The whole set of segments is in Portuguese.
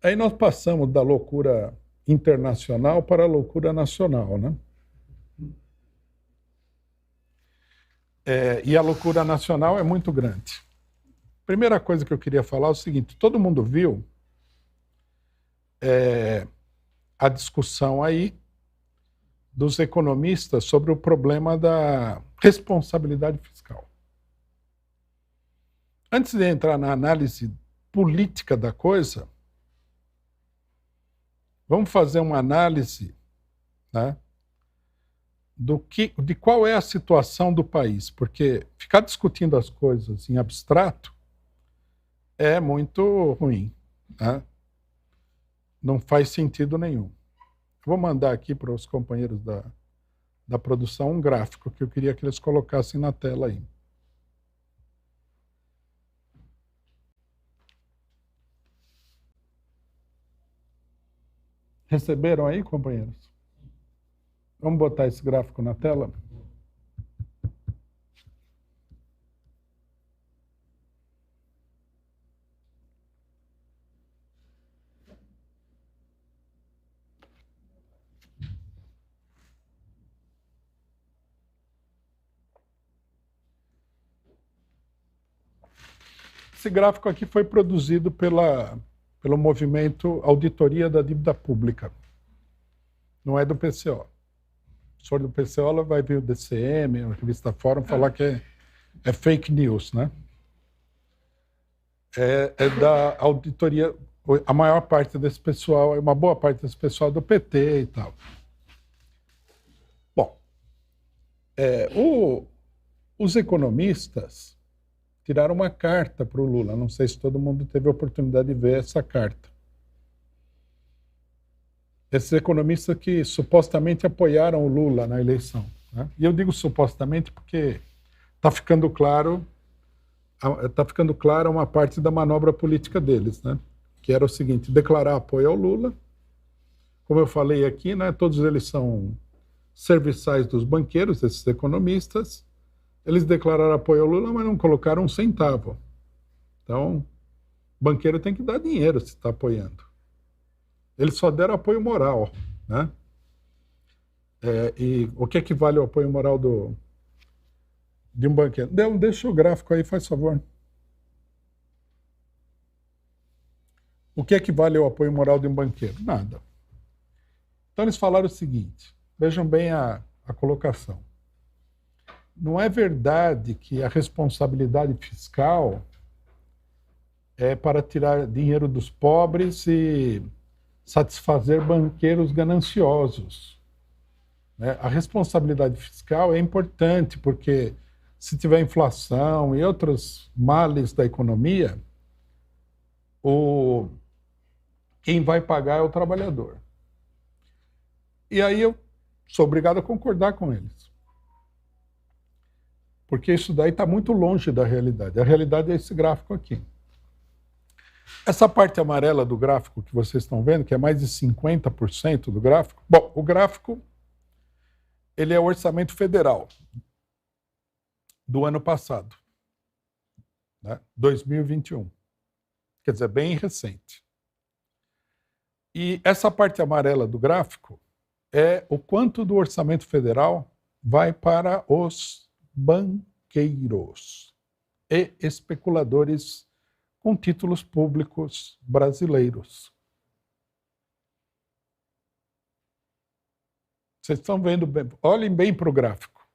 Aí nós passamos da loucura internacional para a loucura nacional, né? E a loucura nacional é muito grande. Primeira coisa que eu queria falar é o seguinte: todo mundo viu a discussão aí dos economistas sobre o problema da responsabilidade fiscal. Antes de entrar na análise política da coisa, vamos fazer uma análise, né, de qual é a situação do país, porque ficar discutindo as coisas em abstrato é muito ruim, né? Não faz sentido nenhum. Vou mandar aqui para os companheiros da produção um gráfico que eu queria que eles colocassem na tela aí. Receberam aí, companheiros? Vamos botar esse gráfico na tela? Esse gráfico aqui foi produzido pelo movimento Auditoria da Dívida Pública. Não é do PCO. Se for do PCO, ela vai ver o DCM, a revista Fórum, falar que é fake news, né? É da auditoria, a maior parte desse pessoal, uma boa parte desse pessoal do PT e tal. Bom, os economistas tiraram uma carta para o Lula. Não sei se todo mundo teve a oportunidade de ver essa carta. Esses economistas que supostamente apoiaram o Lula na eleição, né? E eu digo supostamente porque está ficando claro uma parte da manobra política deles, né? Que era o seguinte: declarar apoio ao Lula. Como eu falei aqui, né, todos eles são serviçais dos banqueiros, esses economistas. Eles declararam apoio ao Lula, mas não colocaram um centavo. Então, o banqueiro tem que dar dinheiro se está apoiando. Eles só deram apoio moral, né? E o que vale o apoio moral de um banqueiro? Deixa o gráfico aí, faz favor. O que vale o apoio moral de um banqueiro? Nada. Então eles falaram o seguinte, vejam bem a colocação. Não é verdade que a responsabilidade fiscal é para tirar dinheiro dos pobres e satisfazer banqueiros gananciosos, né? A responsabilidade fiscal é importante porque se tiver inflação e outros males da economia, quem vai pagar é o trabalhador. E aí eu sou obrigado a concordar com eles. Porque isso daí está muito longe da realidade. A realidade é esse gráfico aqui. Essa parte amarela do gráfico que vocês estão vendo, que é mais de 50% do gráfico, bom, o gráfico ele é o orçamento federal do ano passado, né? 2021. Quer dizer, bem recente. E essa parte amarela do gráfico é o quanto do orçamento federal vai para os banqueiros e especuladores com títulos públicos brasileiros. Vocês estão vendo bem, olhem bem para o gráfico.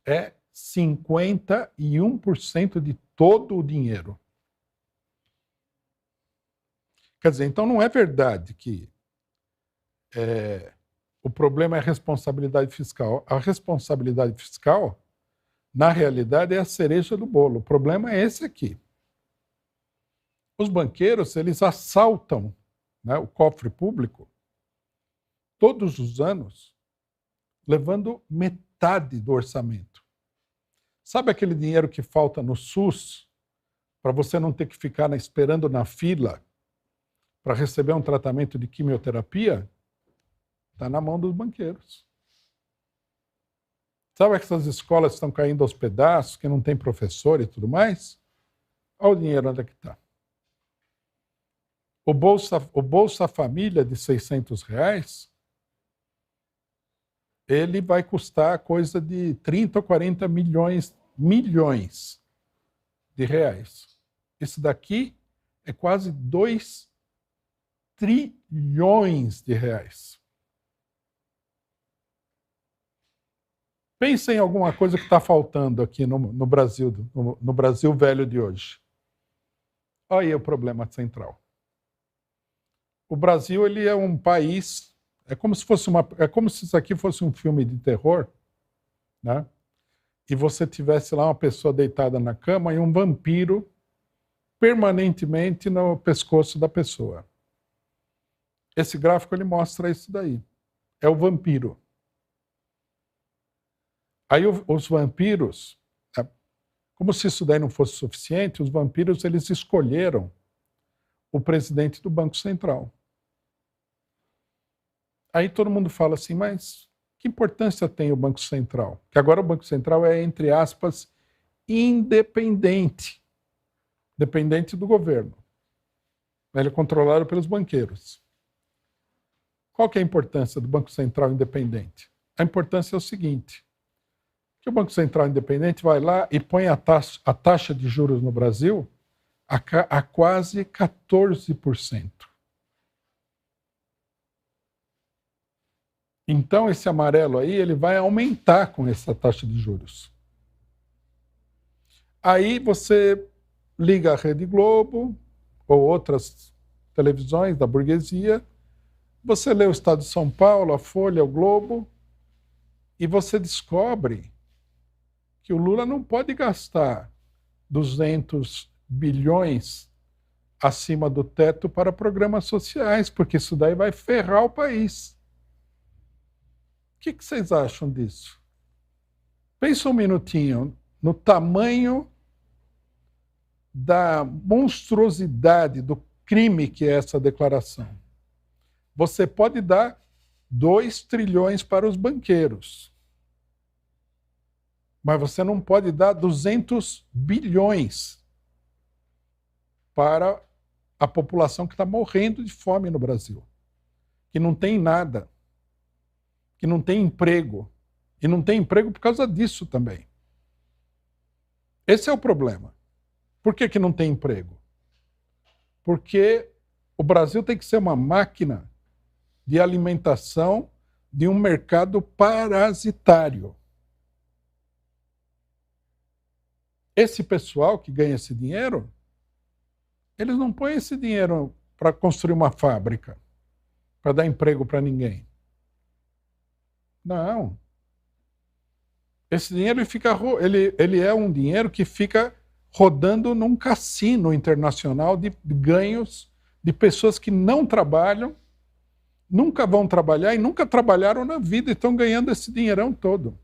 É 51% de todo o dinheiro. Quer dizer, então não é verdade que o problema é a responsabilidade fiscal. A responsabilidade fiscal, na realidade, é a cereja do bolo. O problema é esse aqui. Os banqueiros, eles assaltam, né, o cofre público todos os anos, levando metade do orçamento. Sabe aquele dinheiro que falta no SUS para você não ter que ficar esperando na fila para receber um tratamento de quimioterapia? Está na mão dos banqueiros. Sabe que essas escolas estão caindo aos pedaços, que não tem professor e tudo mais? Olha o dinheiro onde é que está. o Bolsa Família de R$ 600, ele vai custar coisa de 30 ou 40 milhões de reais. Esse daqui é quase 2 trilhões de reais. Pensa em alguma coisa que está faltando aqui no Brasil, no Brasil velho de hoje. Olha aí o problema central. O Brasil, ele é um país, é como se isso aqui fosse um filme de terror, né? E você tivesse lá uma pessoa deitada na cama e um vampiro permanentemente no pescoço da pessoa. Esse gráfico ele mostra isso daí. É o vampiro. Aí os vampiros, como se isso daí não fosse suficiente, os vampiros eles escolheram o presidente do Banco Central. Aí todo mundo fala assim, mas que importância tem o Banco Central? Que agora o Banco Central é, entre aspas, independente. Dependente do governo. Ele é controlado pelos banqueiros. Qual que é a importância do Banco Central independente? A importância é o seguinte, que o Banco Central independente vai lá e põe a taxa de juros no Brasil a quase 14%. Então, esse amarelo aí, ele vai aumentar com essa taxa de juros. Aí você liga a Rede Globo ou outras televisões da burguesia, você lê o Estado de São Paulo, a Folha, o Globo, e você descobre que o Lula não pode gastar 200 bilhões acima do teto para programas sociais, porque isso daí vai ferrar o país. O que vocês acham disso? Pensa um minutinho no tamanho da monstruosidade do crime que é essa declaração. Você pode dar 2 trilhões para os banqueiros, mas você não pode dar 200 bilhões para a população que está morrendo de fome no Brasil, que não tem nada, que não tem emprego, e não tem emprego por causa disso também. Esse é o problema. Por que não tem emprego? Porque o Brasil tem que ser uma máquina de alimentação de um mercado parasitário. Esse pessoal que ganha esse dinheiro, eles não põem esse dinheiro para construir uma fábrica, para dar emprego para ninguém. Não. Esse dinheiro ele é um dinheiro que fica rodando num cassino internacional de ganhos de pessoas que não trabalham, nunca vão trabalhar e nunca trabalharam na vida e estão ganhando esse dinheirão todo.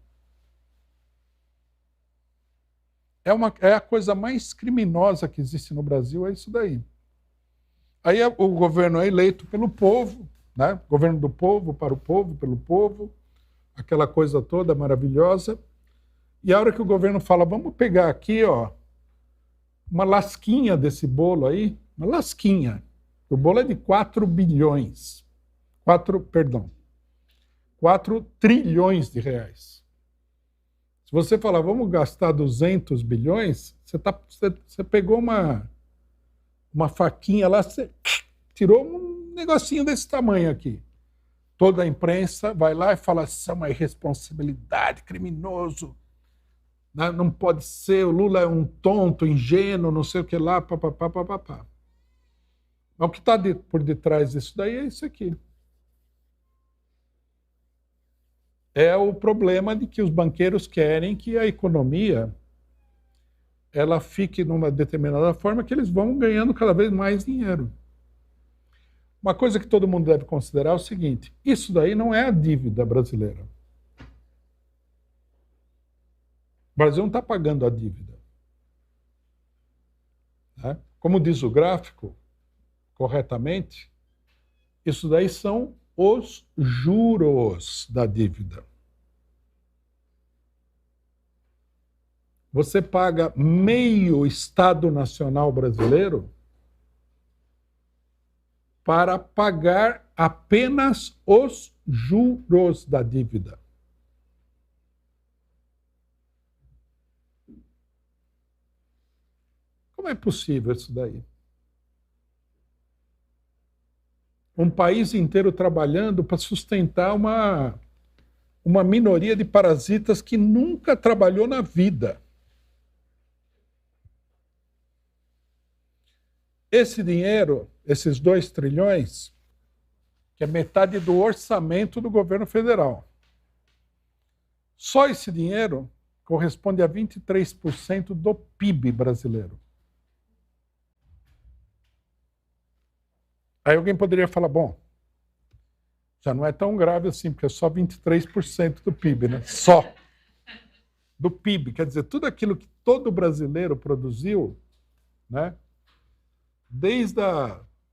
É a coisa mais criminosa que existe no Brasil, é isso daí. Aí o governo é eleito pelo povo, né? Governo do povo, para o povo, pelo povo, aquela coisa toda maravilhosa. E a hora que o governo fala, vamos pegar aqui, ó, uma lasquinha desse bolo aí, uma lasquinha. O bolo é de 4 bilhões. 4 trilhões de reais. Se você falar, vamos gastar 200 bilhões, você pegou uma faquinha lá, você tirou um negocinho desse tamanho aqui. Toda a imprensa vai lá e fala, isso é uma irresponsabilidade, criminoso. Não pode ser, o Lula é um tonto, ingênuo, não sei o que lá, papapá. Mas o que está por detrás disso daí é isso aqui. É o problema de que os banqueiros querem que a economia ela fique numa determinada forma que eles vão ganhando cada vez mais dinheiro. Uma coisa que todo mundo deve considerar é o seguinte, isso daí não é a dívida brasileira. O Brasil não está pagando a dívida. Né? Como diz o gráfico, corretamente, isso daí são os juros da dívida. Você paga meio Estado Nacional brasileiro para pagar apenas os juros da dívida. Como é possível isso daí? Um país inteiro trabalhando para sustentar uma minoria de parasitas que nunca trabalhou na vida. Esse dinheiro, esses 2 trilhões, que é metade do orçamento do governo federal. Só esse dinheiro corresponde a 23% do PIB brasileiro. Aí alguém poderia falar, bom, já não é tão grave assim, porque é só 23% do PIB, né? Só do PIB. Quer dizer, tudo aquilo que todo brasileiro produziu, né? Desde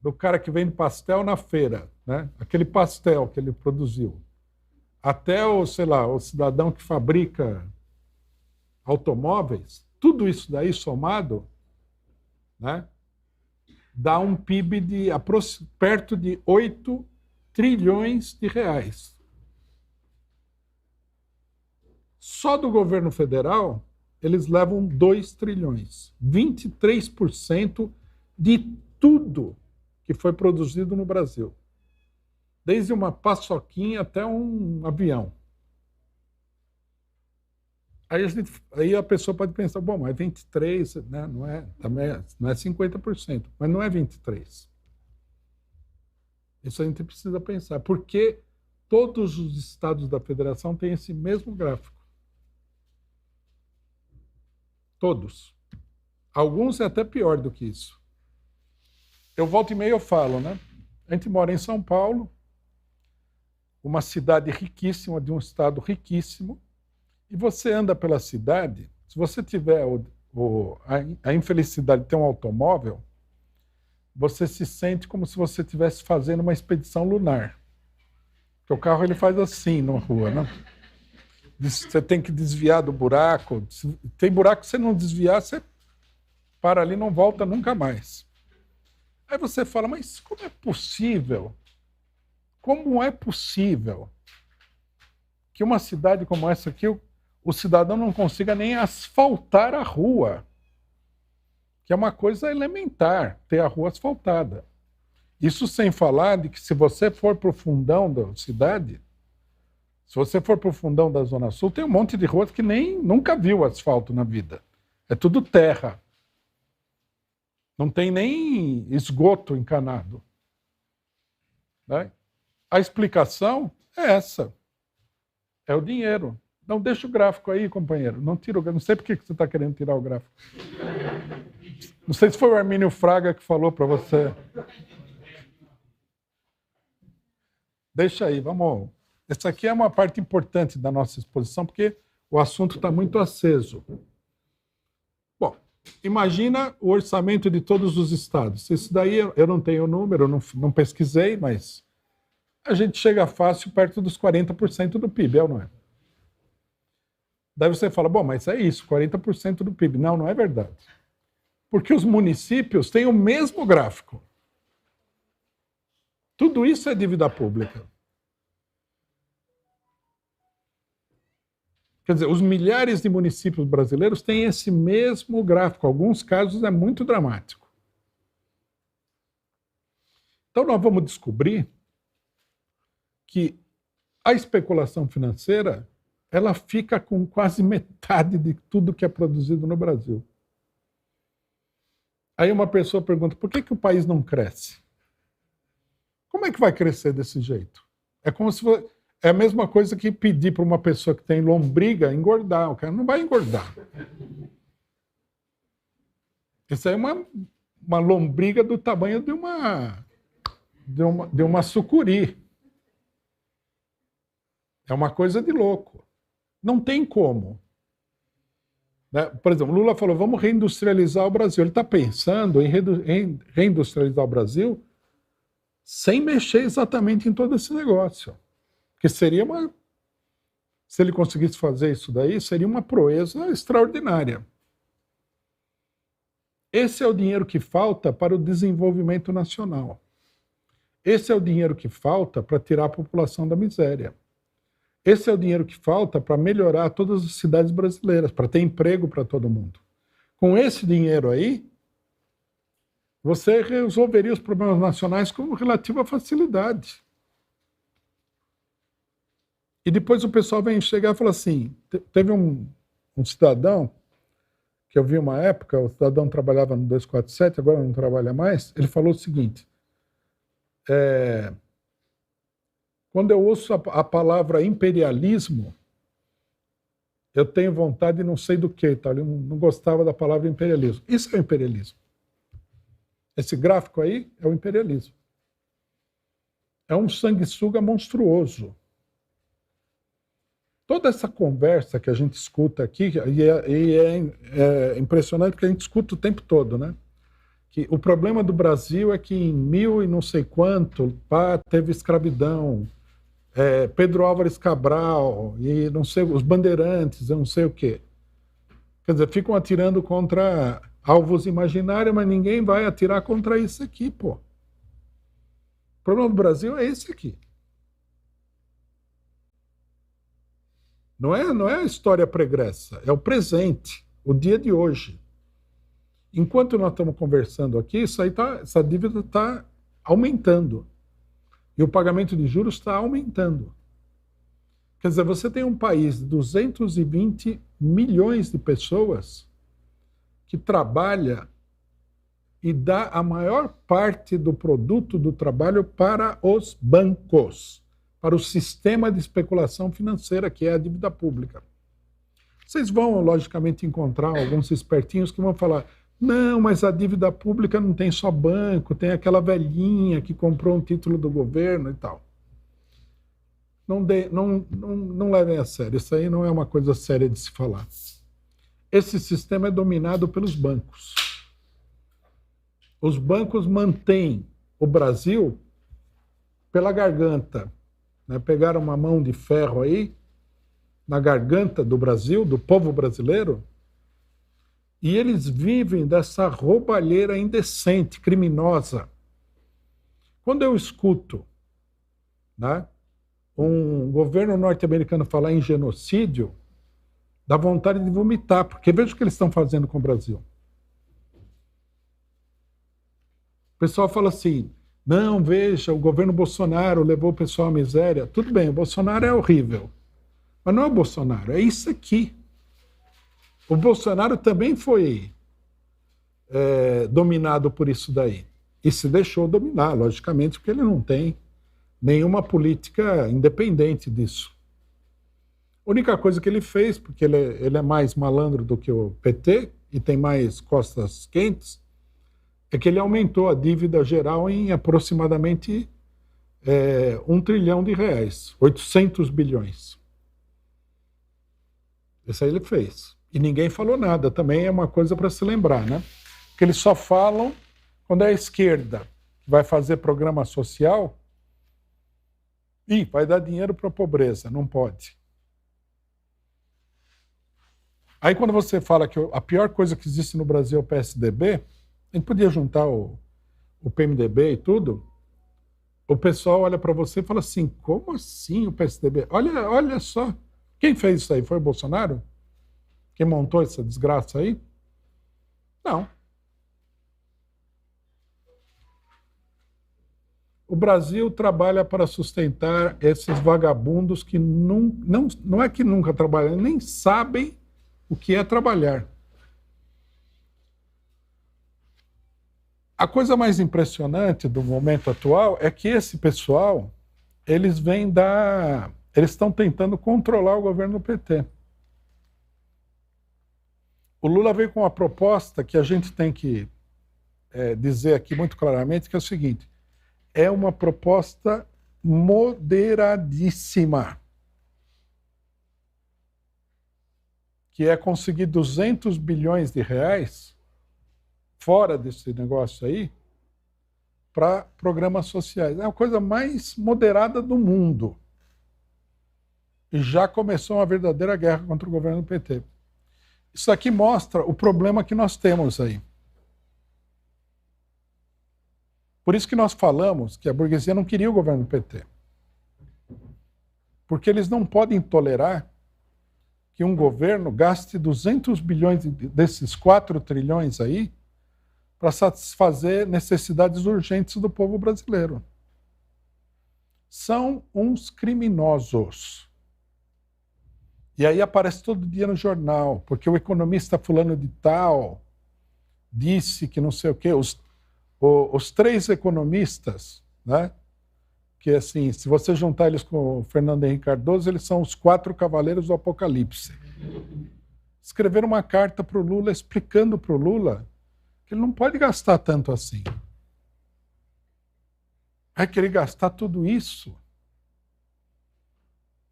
do cara que vende pastel na feira, né? Aquele pastel que ele produziu, até o, sei lá, o cidadão que fabrica automóveis, tudo isso daí somado, né? Dá um PIB de perto de 8 trilhões de reais. Só do governo federal, eles levam 2 trilhões. 23% de tudo que foi produzido no Brasil. Desde uma paçoquinha até um avião. Aí a pessoa pode pensar, bom, mas 23, né, não é 50%, mas não é 23%. Isso a gente precisa pensar. Porque todos os estados da federação têm esse mesmo gráfico. Todos. Alguns é até pior do que isso. Eu volto e meio eu falo, né? A gente mora em São Paulo, uma cidade riquíssima, de um estado riquíssimo, e você anda pela cidade, se você tiver a infelicidade de ter um automóvel, você se sente como se você estivesse fazendo uma expedição lunar. Porque o carro ele faz assim na rua, né? Você tem que desviar do buraco. Tem buraco que você não desviar, você para ali e não volta nunca mais. Aí você fala, mas como é possível? Como é possível que uma cidade como essa aqui, o cidadão não consiga nem asfaltar a rua? Que é uma coisa elementar, ter a rua asfaltada. Isso sem falar de que se você for para o fundão da cidade, se você for para o fundão da Zona Sul, tem um monte de ruas que nunca viu asfalto na vida. É tudo terra. Não tem nem esgoto encanado. Né? A explicação é essa. É o dinheiro. Não deixa o gráfico aí, companheiro. Não tira o gráfico. Não sei por que você está querendo tirar o gráfico. Não sei se foi o Armínio Fraga que falou para você. Deixa aí, vamos. Essa aqui é uma parte importante da nossa exposição, porque o assunto está muito aceso. Bom, imagina o orçamento de todos os estados. Isso daí eu não tenho o número, não pesquisei, mas a gente chega fácil perto dos 40% do PIB, é ou não é? Daí você fala, bom, mas é isso, 40% do PIB. Não, não é verdade. Porque os municípios têm o mesmo gráfico. Tudo isso é dívida pública. Quer dizer, os milhares de municípios brasileiros têm esse mesmo gráfico. Em alguns casos é muito dramático. Então nós vamos descobrir que a especulação financeira ela fica com quase metade de tudo que é produzido no Brasil. Aí uma pessoa pergunta, por que o país não cresce? Como é que vai crescer desse jeito? É como se é a mesma coisa que pedir para uma pessoa que tem lombriga engordar. O cara não vai engordar. Isso aí é uma lombriga do tamanho de uma sucuri. É uma coisa de louco. Não tem como. Né? Por exemplo, Lula falou, vamos reindustrializar o Brasil. Ele está pensando em reindustrializar o Brasil sem mexer exatamente em todo esse negócio. Porque seria se ele conseguisse fazer isso daí, seria uma proeza extraordinária. Esse é o dinheiro que falta para o desenvolvimento nacional. Esse é o dinheiro que falta para tirar a população da miséria. Esse é o dinheiro que falta para melhorar todas as cidades brasileiras, para ter emprego para todo mundo. Com esse dinheiro aí, você resolveria os problemas nacionais com relativa facilidade. E depois o pessoal vem chegar e falar assim, teve um cidadão, que eu vi uma época, o cidadão trabalhava no 247, agora não trabalha mais, ele falou o seguinte, quando eu ouço a palavra imperialismo, eu tenho vontade de não sei do que, tá? Eu não gostava da palavra imperialismo. Isso é o imperialismo. Esse gráfico aí é o imperialismo. É um sanguessuga monstruoso. Toda essa conversa que a gente escuta aqui, e é impressionante porque a gente escuta o tempo todo, né? Que o problema do Brasil é que em 1000 e não sei quanto, teve escravidão, Pedro Álvares Cabral, e não sei, os bandeirantes, eu não sei o quê. Quer dizer, ficam atirando contra alvos imaginários, mas ninguém vai atirar contra isso aqui, pô. O problema do Brasil é esse aqui. Não é a história pregressa, é o presente, o dia de hoje. Enquanto nós estamos conversando aqui, essa dívida está aumentando. E o pagamento de juros está aumentando. Quer dizer, você tem um país de 220 milhões de pessoas que trabalha e dá a maior parte do produto do trabalho para os bancos, para o sistema de especulação financeira, que é a dívida pública. Vocês vão, logicamente, encontrar alguns espertinhos que vão falar, não, mas a dívida pública não tem só banco, tem aquela velhinha que comprou um título do governo e tal. Não levem a sério, isso aí não é uma coisa séria de se falar. Esse sistema é dominado pelos bancos. Os bancos mantêm o Brasil pela garganta. Né? Pegaram uma mão de ferro aí, na garganta do Brasil, do povo brasileiro, e eles vivem dessa roubalheira indecente, criminosa. Quando eu escuto, né, um governo norte-americano falar em genocídio, dá vontade de vomitar, porque veja o que eles estão fazendo com o Brasil. O pessoal fala assim, não, veja, o governo Bolsonaro levou o pessoal à miséria. Tudo bem, o Bolsonaro é horrível. Mas não é o Bolsonaro, é isso aqui. O Bolsonaro também foi dominado por isso daí. E se deixou dominar, logicamente, porque ele não tem nenhuma política independente disso. A única coisa que ele fez, porque ele é mais malandro do que o PT e tem mais costas quentes, é que ele aumentou a dívida geral em aproximadamente R$1 trilhão, 800 bilhões. Isso aí ele fez. E ninguém falou nada, também é uma coisa para se lembrar, né? Porque eles só falam quando é a esquerda vai fazer programa social e vai dar dinheiro para a pobreza, não pode. Aí quando você fala que a pior coisa que existe no Brasil é o PSDB, a gente podia juntar o PMDB e tudo, o pessoal olha para você e fala assim, como assim o PSDB? Olha só, quem fez isso aí? Foi o Bolsonaro? Quem montou essa desgraça aí? Não. O Brasil trabalha para sustentar esses vagabundos que não é que nunca trabalham, nem sabem o que é trabalhar. A coisa mais impressionante do momento atual é que esse pessoal, eles estão tentando controlar o governo do PT. O Lula veio com uma proposta que a gente tem que dizer aqui muito claramente, que é o seguinte, é uma proposta moderadíssima, que é conseguir 200 bilhões de reais fora desse negócio aí para programas sociais. É a coisa mais moderada do mundo. E já começou uma verdadeira guerra contra o governo do PT. Isso aqui mostra o problema que nós temos aí. Por isso que nós falamos que a burguesia não queria o governo do PT. Porque eles não podem tolerar que um governo gaste 200 bilhões desses 4 trilhões aí para satisfazer necessidades urgentes do povo brasileiro. São uns criminosos. E aí aparece todo dia no jornal, porque o economista fulano de tal disse que não sei o quê. Os 3 economistas, né, que assim, se você juntar eles com o Fernando Henrique Cardoso, eles são os 4 cavaleiros do Apocalipse. Escreveram uma carta para o Lula explicando para o Lula que ele não pode gastar tanto assim. Vai querer gastar tudo isso.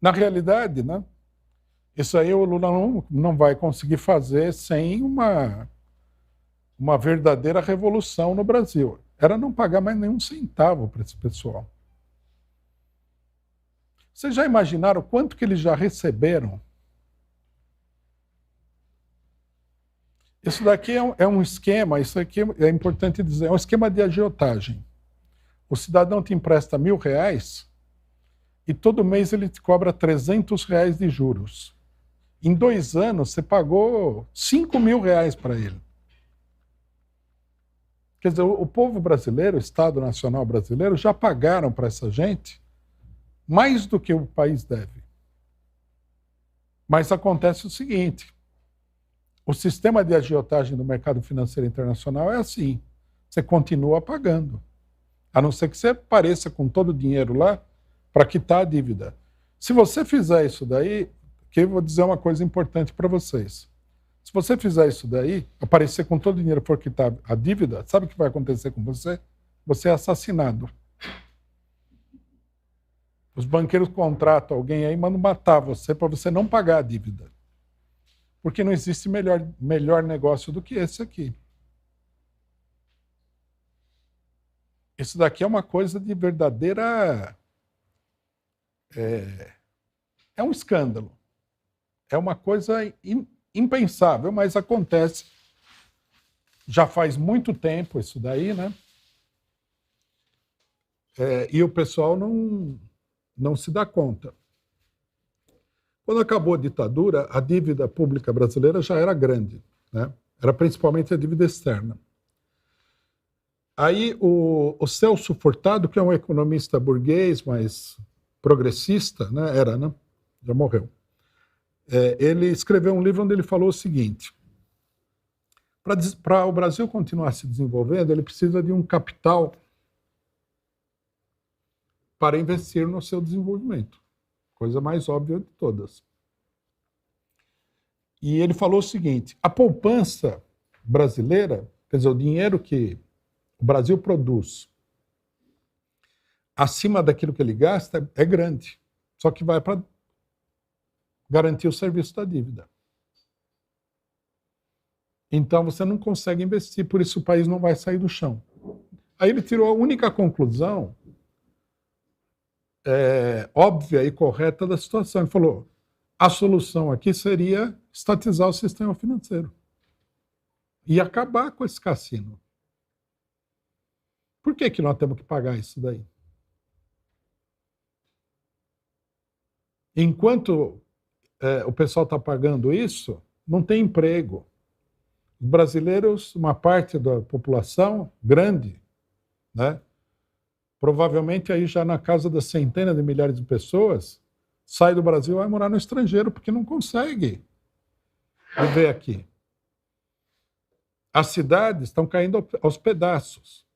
Na realidade, né, isso aí o Lula não vai conseguir fazer sem uma verdadeira revolução no Brasil. Era não pagar mais nenhum centavo para esse pessoal. Vocês já imaginaram quanto que eles já receberam? Isso daqui é um esquema, isso aqui é importante dizer, é um esquema de agiotagem. O cidadão te empresta R$1.000 e todo mês ele te cobra R$300 de juros. Em 2 anos, você pagou R$5.000 para ele. Quer dizer, o povo brasileiro, o Estado Nacional Brasileiro, já pagaram para essa gente mais do que o país deve. Mas acontece o seguinte, o sistema de agiotagem do mercado financeiro internacional é assim, você continua pagando, a não ser que você apareça com todo o dinheiro lá para quitar a dívida. Se você fizer isso daí, que eu vou dizer uma coisa importante para vocês. Se você fizer isso daí, aparecer com todo o dinheiro e for quitar a dívida, sabe o que vai acontecer com você? Você é assassinado. Os banqueiros contratam alguém aí e mandam matar você para você não pagar a dívida. Porque não existe melhor negócio do que esse aqui. Isso daqui é uma coisa de verdadeira... É um escândalo. É uma coisa impensável, mas acontece. Já faz muito tempo isso daí, né? E o pessoal não se dá conta. Quando acabou a ditadura, a dívida pública brasileira já era grande, né? Era principalmente a dívida externa. Aí o Celso Furtado, que é um economista burguês, mas progressista, né? Né? Já morreu. Ele escreveu um livro onde ele falou o seguinte: para o Brasil continuar se desenvolvendo, ele precisa de um capital para investir no seu desenvolvimento. Coisa mais óbvia de todas. E ele falou o seguinte: a poupança brasileira, quer dizer, o dinheiro que o Brasil produz acima daquilo que ele gasta é grande. Só que vai para garantir o serviço da dívida. Então você não consegue investir, por isso o país não vai sair do chão. Aí ele tirou a única conclusão óbvia e correta da situação. Ele falou: a solução aqui seria estatizar o sistema financeiro e acabar com esse cassino. Por que nós temos que pagar isso daí? Enquanto o pessoal está pagando isso, não tem emprego. Os brasileiros, uma parte da população grande, né, provavelmente aí já na casa das centenas de milhares de pessoas, sai do Brasil e vai morar no estrangeiro porque não consegue viver aqui. As cidades estão caindo aos pedaços.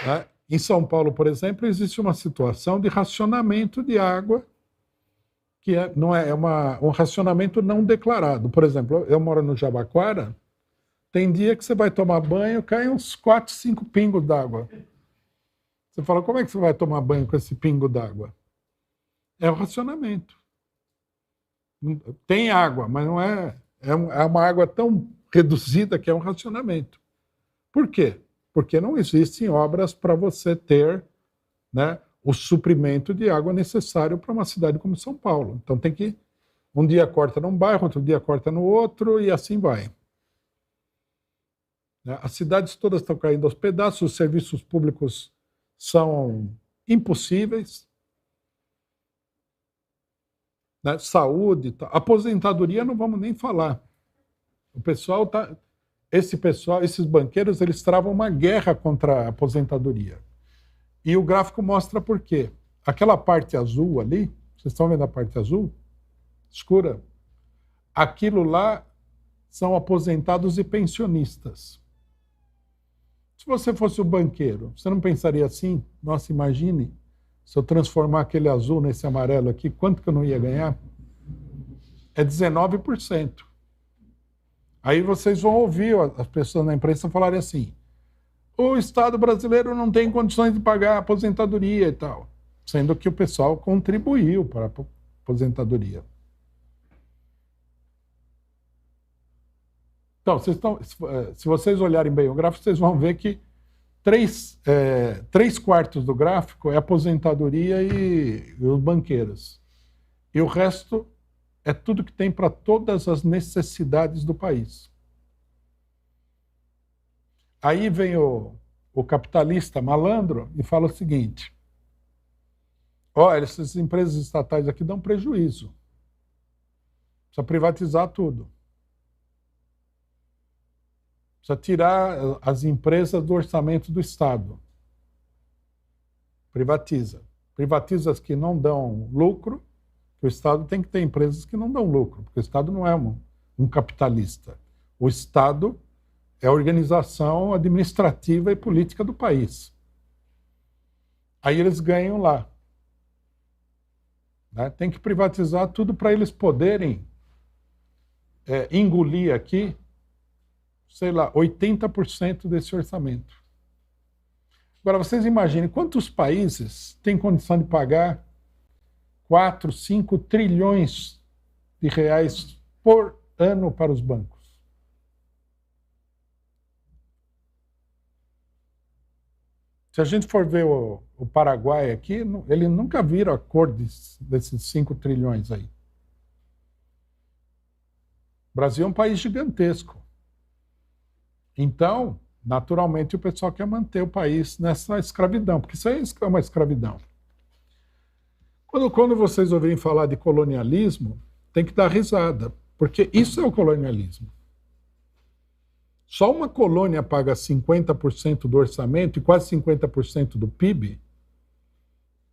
Né, em São Paulo, por exemplo, existe uma situação de racionamento de água que um racionamento não declarado. Por exemplo, eu moro no Jabaquara, tem dia que você vai tomar banho, cai uns 4, 5 pingos d'água. Você fala, como é que você vai tomar banho com esse pingo d'água? É o racionamento. Tem água, mas não é uma água tão reduzida que é um racionamento. Por quê? Porque não existem obras para você ter, né, o suprimento de água necessário para uma cidade como São Paulo. Então tem que, um dia corta num bairro, outro dia corta no outro e assim vai. né? As cidades todas estão caindo aos pedaços, os serviços públicos são impossíveis, né? Saúde, tá. Aposentadoria não vamos nem falar. O pessoal tá, esses banqueiros, eles travam uma guerra contra a aposentadoria. E o gráfico mostra por quê. Aquela parte azul ali, vocês estão vendo a parte azul? Escura? Aquilo lá são aposentados e pensionistas. Se você fosse o banqueiro, você não pensaria assim? Nossa, imagine se eu transformar aquele azul nesse amarelo aqui, quanto que eu não ia ganhar? É 19%. Aí vocês vão ouvir as pessoas na imprensa falarem assim: o Estado brasileiro não tem condições de pagar a aposentadoria e tal. Sendo que o pessoal contribuiu para a aposentadoria. Então, se vocês olharem bem o gráfico, vocês vão ver que 3/4 do gráfico é aposentadoria e os banqueiros. E o resto é tudo que tem para todas as necessidades do país. Aí vem o capitalista malandro e fala o seguinte: olha, essas empresas estatais aqui dão prejuízo. Precisa privatizar tudo. Precisa tirar as empresas do orçamento do Estado. Privatiza. Privatiza as que não dão lucro, que o Estado tem que ter empresas que não dão lucro, porque o Estado não é um capitalista. O Estado é a organização administrativa e política do país. Aí eles ganham lá. Né? Tem que privatizar tudo para eles poderem engolir aqui, sei lá, 80% desse orçamento. Agora, vocês imaginem quantos países têm condição de pagar 4, 5 trilhões de reais por ano para os bancos. Se a gente for ver o Paraguai aqui, ele nunca vira a cor desses 5 trilhões aí. O Brasil é um país gigantesco. Então, naturalmente, o pessoal quer manter o país nessa escravidão, porque isso aí é uma escravidão. Quando vocês ouvirem falar de colonialismo, tem que dar risada, porque isso é o colonialismo. Só uma colônia paga 50% do orçamento e quase 50% do PIB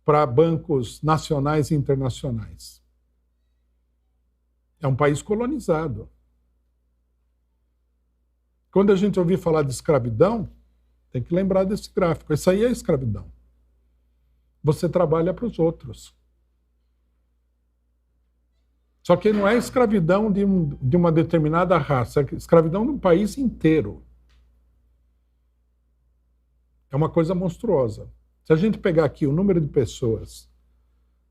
para bancos nacionais e internacionais. É um país colonizado. Quando a gente ouvir falar de escravidão, tem que lembrar desse gráfico. Isso aí é escravidão. Você trabalha para os outros. Só que não é escravidão de uma determinada raça, é escravidão de um país inteiro. É uma coisa monstruosa. Se a gente pegar aqui o número de pessoas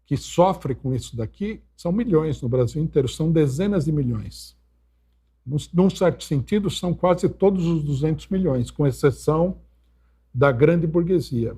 que sofrem com isso daqui, são milhões no Brasil inteiro, são dezenas de milhões. Num certo sentido, são quase todos os 200 milhões, com exceção da grande burguesia.